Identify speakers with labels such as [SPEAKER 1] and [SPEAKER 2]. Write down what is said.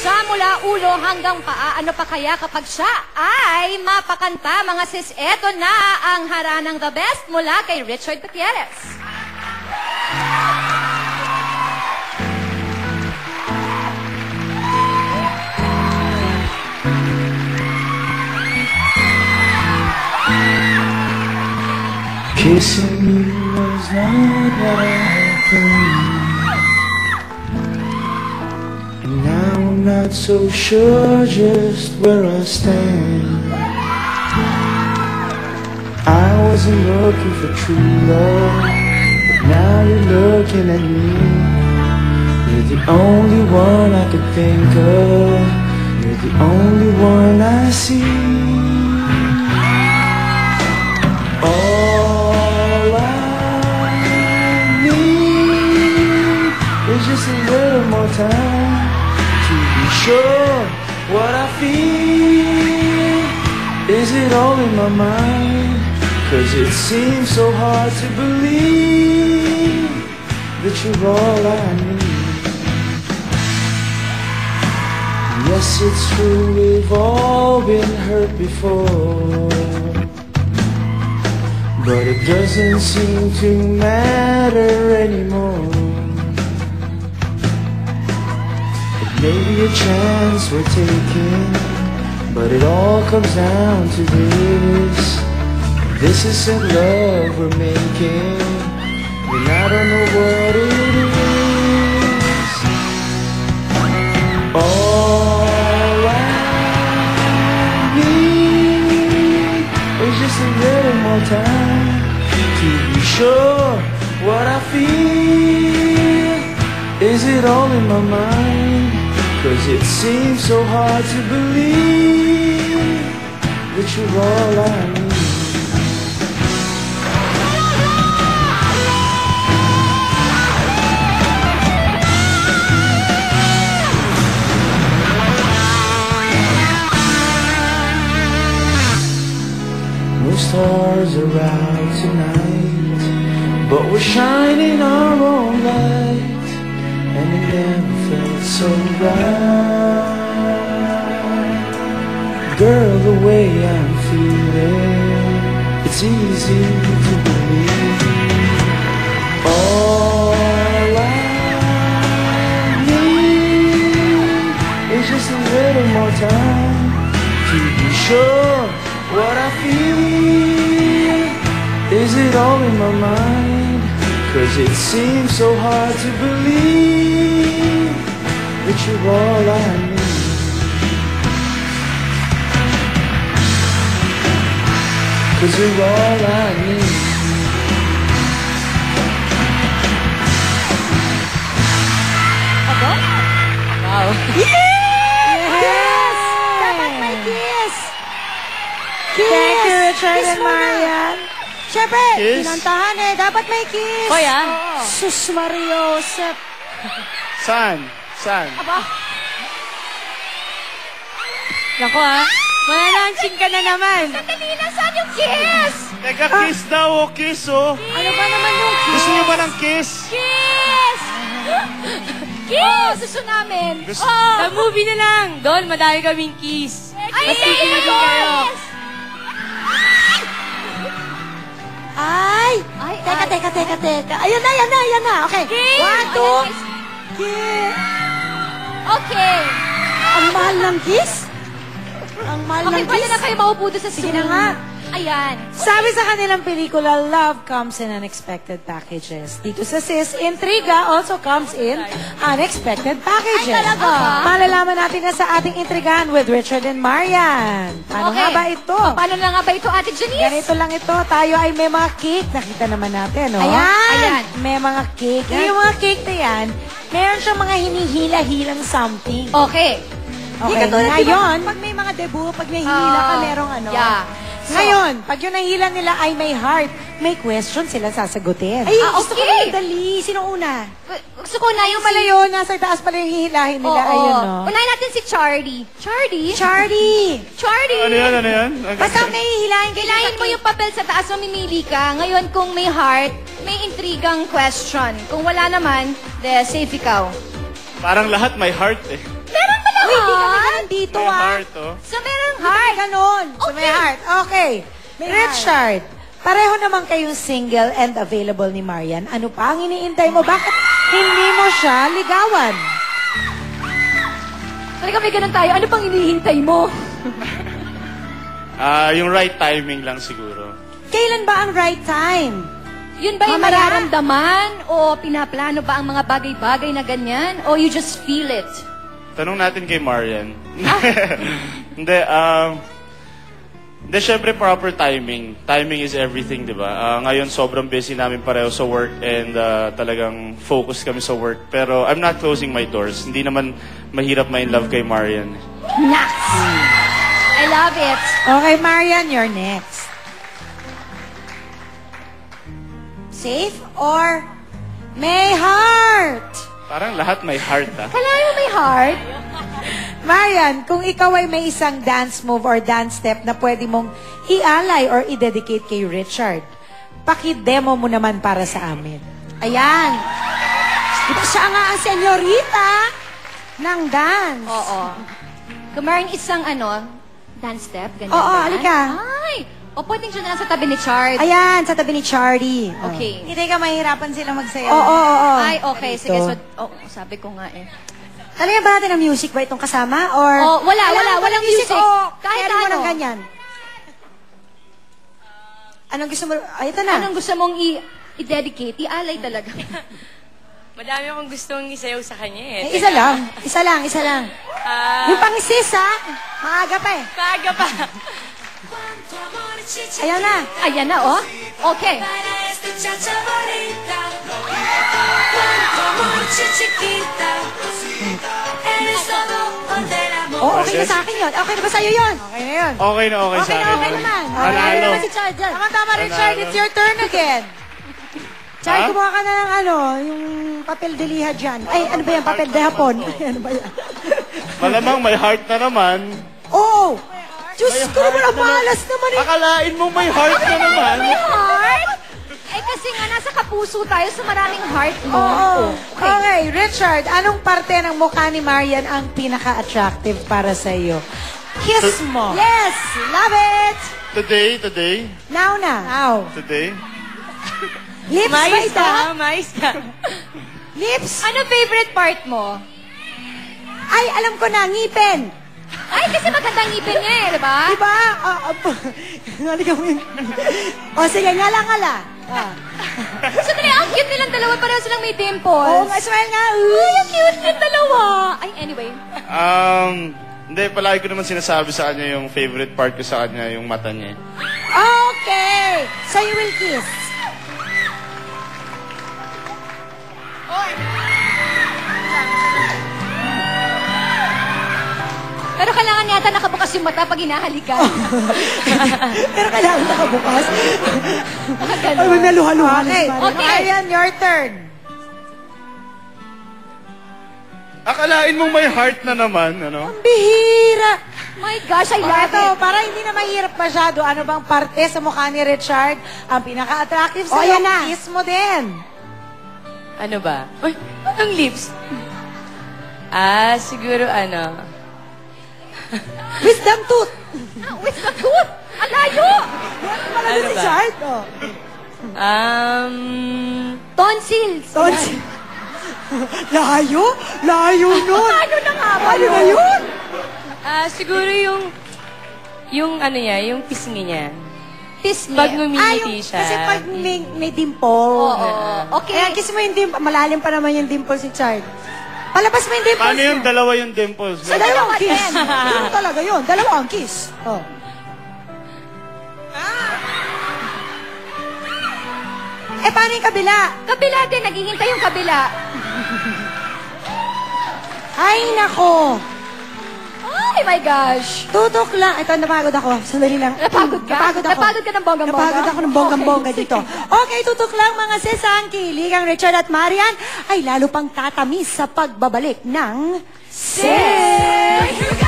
[SPEAKER 1] siya mula ulo hanggang paa. Ano pa kaya kapag siya ay mapakanta, mga sis? Eto na ang haranang The Best mula kay Richard Gutierrez.
[SPEAKER 2] Kissing you was not what I had planned, and now I'm not so sure just where I stand. I wasn't looking for true love, but now you're looking at me. You're the only one I could think of. You're the only one I see. Just a little more time to be sure what I feel. Is it all in my mind? 'Cause it seems so hard to believe that you're all I need. Yes, it's true, we've all been hurt before, but it doesn't seem to matter anymore. Maybe a chance we're taking, but it all comes down to this. This isn't love we're making, and I don't know what it is. All I need is just a little more time to be sure what I feel. Is it all in my mind? 'Cause it seems so hard to believe that you're all I need. No stars are out tonight, but we're shining our own light, and it never felt so right. Girl, the way I'm feeling, it's easy to believe. All I need is just a little more time to be sure what I feel. Is it all in my mind? 'Cause it seems so hard to believe that you're all I need. 'Cause you're all I need.
[SPEAKER 1] Aba? Wow.
[SPEAKER 3] Yes! Dapat may kiss! Kiss!
[SPEAKER 4] Thank you, Richard
[SPEAKER 3] Kiss
[SPEAKER 4] and
[SPEAKER 3] muna.
[SPEAKER 4] Marian.
[SPEAKER 3] Siyempre,
[SPEAKER 2] Kiss?
[SPEAKER 3] pinantahan eh. Dapat may kiss.
[SPEAKER 1] Hoy, ah.
[SPEAKER 3] Sus Mariosep.
[SPEAKER 2] Saan? Saan?
[SPEAKER 1] Aba?
[SPEAKER 4] Naku wala lang, ka na naman.
[SPEAKER 1] Sandali na, saan yung kiss?
[SPEAKER 2] Teka, kiss daw, kiss oh.
[SPEAKER 3] Ano ba naman yung kiss?
[SPEAKER 2] Gusto niyo ba ng kiss?
[SPEAKER 1] Kiss! Kiss! Gusto namin.
[SPEAKER 2] Gusto-
[SPEAKER 1] Oh!
[SPEAKER 4] Sa movie na lang. Doon, madami kaming kiss.
[SPEAKER 1] Ay,
[SPEAKER 4] Mas
[SPEAKER 1] hindi
[SPEAKER 4] pipili
[SPEAKER 1] ko
[SPEAKER 4] kayo.
[SPEAKER 3] Ay!
[SPEAKER 1] Ay,
[SPEAKER 3] Teka,
[SPEAKER 1] ay,
[SPEAKER 3] teka, teka, teka. Ayun na, yan na, yan na. Okay.
[SPEAKER 1] Kiss!
[SPEAKER 3] 1, 2,
[SPEAKER 1] Ayan,
[SPEAKER 3] kiss.
[SPEAKER 1] Okay.
[SPEAKER 3] Ang mahal ng kiss? Ang mahal
[SPEAKER 1] Okay,
[SPEAKER 3] ng
[SPEAKER 1] pwede
[SPEAKER 3] kiss?
[SPEAKER 1] na kayo maupo doon sa
[SPEAKER 3] Sige
[SPEAKER 1] Zoom.
[SPEAKER 3] na nga.
[SPEAKER 1] Ayan.
[SPEAKER 4] Sabi sa kanilang pelikula, love comes in unexpected packages. Dito sa Sis, intriga also comes in unexpected packages.
[SPEAKER 1] Ay, talaga ba?
[SPEAKER 4] Malalaman natin na sa ating intrigahan with Richard and Marian. Paano
[SPEAKER 1] Okay.
[SPEAKER 4] nga ba ito?
[SPEAKER 1] Paano na nga ba ito, Ate Janice?
[SPEAKER 4] Ganito lang ito. Tayo ay may mga cake. Nakita naman natin, no?
[SPEAKER 1] Ayan. Ayan.
[SPEAKER 4] May mga cake. Yung mga cake na yan, meron siyang mga hinihila-hilang something.
[SPEAKER 1] Okay.
[SPEAKER 4] Okay,
[SPEAKER 3] Katulad, di ba,
[SPEAKER 4] ngayon,
[SPEAKER 3] pag may mga debut, pag nahihila ka, merong ano.
[SPEAKER 1] Yeah.
[SPEAKER 4] ngayon, pag yung nahila nila ay may heart, may question sila sasagutin.
[SPEAKER 3] Ay, gusto ko
[SPEAKER 1] okay.
[SPEAKER 3] na dali. Sino una?
[SPEAKER 1] Gusto ko na yung
[SPEAKER 4] Pala yun, nasa taas pala yung hihilahin nila.
[SPEAKER 1] Oo.
[SPEAKER 4] Ayun, no?
[SPEAKER 1] Unahin natin si Charlie. Charlie?
[SPEAKER 3] Charlie!
[SPEAKER 1] Charlie!
[SPEAKER 2] Ano yan, ano yan?
[SPEAKER 3] Basta may hihilahin
[SPEAKER 1] Kailangan mo yung papel sa taas, mamimili ka. Ngayon, kung may heart, may intrigang question. Kung wala naman, de safe ikaw.
[SPEAKER 2] Parang lahat may heart eh.
[SPEAKER 1] Meron pala
[SPEAKER 3] Uy,
[SPEAKER 4] dito,
[SPEAKER 2] May
[SPEAKER 4] ah.
[SPEAKER 2] heart, oh.
[SPEAKER 1] So, merong
[SPEAKER 4] Heart.
[SPEAKER 1] heart.
[SPEAKER 4] Ganon. So, may
[SPEAKER 1] Okay.
[SPEAKER 4] heart. Okay.
[SPEAKER 3] May
[SPEAKER 4] Richard, pareho naman kayong single and available ni Marian. Ano pa ang iniintay mo? Bakit hindi mo siya ligawan?
[SPEAKER 1] Talaga may ganun tayo. Ano pang hinihintay mo?
[SPEAKER 2] Yung right timing lang siguro.
[SPEAKER 4] Kailan ba ang right time?
[SPEAKER 1] Yun ba yung
[SPEAKER 4] Mamaya.
[SPEAKER 1] mararamdaman? O pinaplano ba ang mga bagay-bagay na ganyan? O you just feel it?
[SPEAKER 2] Tanong natin kay Marian. Hindi, syempre proper timing. Timing is everything, di ba? Ngayon, sobrang busy namin pareho sa work and talagang focus kami sa work. Pero I'm not closing my doors. Hindi naman mahirap ma-in-love kay Marian.
[SPEAKER 1] Nice! I love it.
[SPEAKER 4] Okay, Marian, you're next. Safe or may heart?
[SPEAKER 2] Parang lahat may heart, ah.
[SPEAKER 1] Kalayo may heart?
[SPEAKER 4] Marian, kung ikaw ay may isang dance move or dance step na pwede mong i-alay or i-dedicate kay Richard, paki-demo mo naman para sa amin.
[SPEAKER 3] Ayan. Diba siya nga ang senyorita ng dance?
[SPEAKER 1] Oo. Kung mayroong isang dance step, ganyan
[SPEAKER 3] Oo,
[SPEAKER 1] ba?
[SPEAKER 3] halika.
[SPEAKER 1] Ay! O pwedeng siya na lang sa tabi ni Chard.
[SPEAKER 3] Ayan, sa tabi ni Charlie.
[SPEAKER 1] Okay.
[SPEAKER 3] Hindi ka mahirapan sila magsayaw.
[SPEAKER 4] Oo.
[SPEAKER 1] Ay, okay. Sige,
[SPEAKER 4] Ito.
[SPEAKER 1] so, sabi ko nga eh.
[SPEAKER 3] Talagyan ba natin ng music ba itong kasama? Or
[SPEAKER 1] Oh, wala.
[SPEAKER 3] Kailangan ba
[SPEAKER 1] Walang
[SPEAKER 3] ng
[SPEAKER 1] music.
[SPEAKER 3] O
[SPEAKER 1] Kahit
[SPEAKER 3] kaya mo
[SPEAKER 1] ano.
[SPEAKER 3] ng ganyan? Anong gusto mo? Ay, ito na.
[SPEAKER 1] Anong gusto mong i-dedicate? I-alay talaga.
[SPEAKER 5] Madami akong gustong isayaw sa kanya
[SPEAKER 3] Eh,
[SPEAKER 5] eh.
[SPEAKER 3] isa lang. Yung pang-sis, ha? Maaga pa eh.
[SPEAKER 5] Paga pa.
[SPEAKER 3] Ayan na.
[SPEAKER 1] Ayan na, oh. Okay.
[SPEAKER 3] Oh, okay na sa akin yun. Okay na ba sa'yo yun?
[SPEAKER 4] Okay na yun.
[SPEAKER 2] Okay na okay, sa akin.
[SPEAKER 3] Okay naman. Okay
[SPEAKER 2] Panalo.
[SPEAKER 3] naman si Chard dyan.
[SPEAKER 4] Tama, Richard,
[SPEAKER 2] Panalo.
[SPEAKER 4] it's your turn again.
[SPEAKER 3] Chard,
[SPEAKER 2] Ha?
[SPEAKER 3] kumuha ka na ng yung papel de liha dyan. Ay, ano ba yan? Papel de hapon. Ay, ano ba yan?
[SPEAKER 2] Malamang may heart na naman.
[SPEAKER 3] Oo. Diyos
[SPEAKER 2] May
[SPEAKER 3] ko naman,
[SPEAKER 2] heart
[SPEAKER 3] ang
[SPEAKER 2] na
[SPEAKER 3] malas naman eh.
[SPEAKER 2] Akalain mong may heart na naman.
[SPEAKER 1] Heart? Eh, kasi nga nasa kapuso tayo sa maraming heart mo.
[SPEAKER 3] Oo.
[SPEAKER 4] Okay, Richard, anong parte ng mukha ni Marian ang pinaka-attractive para sa iyo? Kiss mo.
[SPEAKER 3] Yes! Love it!
[SPEAKER 2] Today,
[SPEAKER 3] Now na.
[SPEAKER 4] Now.
[SPEAKER 2] today.
[SPEAKER 3] Lips ba
[SPEAKER 5] Mais
[SPEAKER 3] ito?
[SPEAKER 5] ka, mais ka.
[SPEAKER 3] Lips?
[SPEAKER 1] Ano favorite part mo?
[SPEAKER 3] Ay, alam ko na, ngipin.
[SPEAKER 1] Ay, kasi magandang ngipin niya eh, di ba?
[SPEAKER 3] Diba? Naligaw mo yun. O, sige, ngala-ngala.
[SPEAKER 1] So, dali, ang cute nilang dalawa. Pareho silang may dimples.
[SPEAKER 3] Oo, smile nga.
[SPEAKER 1] Ay, ang cute ng dalawa. Ay, anyway.
[SPEAKER 2] Hindi, palagi ko naman sinasabi sa kanya yung favorite part ko sa kanya, yung mata niya.
[SPEAKER 3] Okay. So, you will kiss.
[SPEAKER 1] Pero kailangan yata nakabukas yung mata pag hinahalikan.
[SPEAKER 3] Pero kailangan nakabukas.
[SPEAKER 1] Mga
[SPEAKER 3] Ay,
[SPEAKER 1] ganun.
[SPEAKER 3] naluha-luha.
[SPEAKER 4] Okay,
[SPEAKER 1] Okay.
[SPEAKER 4] Marian, your turn.
[SPEAKER 2] Akalain mong may heart na naman, ano?
[SPEAKER 4] Bihira.
[SPEAKER 1] My gosh, I love
[SPEAKER 4] Ito,
[SPEAKER 1] it.
[SPEAKER 4] para hindi na mahirap masyado, ano bang parte sa mukha ni Richard ang pinaka-attractive sa
[SPEAKER 3] Oh,
[SPEAKER 4] iyo?
[SPEAKER 3] yan na.
[SPEAKER 4] Kiss mo din.
[SPEAKER 5] Ano ba? Uy, anong lips? Siguro
[SPEAKER 3] Wisdom tooth.
[SPEAKER 1] With the tooth. Ang layo.
[SPEAKER 3] Pala
[SPEAKER 5] Ano
[SPEAKER 3] si
[SPEAKER 5] ba?
[SPEAKER 3] Chard. Oh.
[SPEAKER 1] Tonsils.
[SPEAKER 3] Tonsil. Layo? Layo nun.
[SPEAKER 1] Ano na nga ba
[SPEAKER 3] Ano na yun?
[SPEAKER 5] siguro yung yung pisngi niya.
[SPEAKER 1] Pisngi.
[SPEAKER 5] Pag ngumingiti siya.
[SPEAKER 3] Kasi pag may dimple.
[SPEAKER 1] Oo. Okay.
[SPEAKER 3] Kaya kiss mo yung dimple. Malalim pa naman yung dimple si Chard. Palabas mo yung dimple.
[SPEAKER 2] Paano yung dalawa yung dimples?
[SPEAKER 3] Sa dalawang
[SPEAKER 1] Dalawa
[SPEAKER 3] kiss.
[SPEAKER 1] din.
[SPEAKER 3] Ano talaga yun? Dalawang kiss. Oh. Eh, paano yung kabila?
[SPEAKER 1] Kabila din. Naghihintay yung kabila.
[SPEAKER 3] Ay, nako.
[SPEAKER 1] Ay, my gosh.
[SPEAKER 3] Tutok lang. Ito, napagod ako. Sandali lang.
[SPEAKER 1] Napagod ka?
[SPEAKER 3] Napagod ako.
[SPEAKER 1] Napagod ka ng bonggang-bongga?
[SPEAKER 3] Napagod ako ng bonggang-bongga dito. Okay, tutok lang mga sis. Ang kiligang Richard at Marian ay lalo pang tatamis sa pagbabalik ng Sis!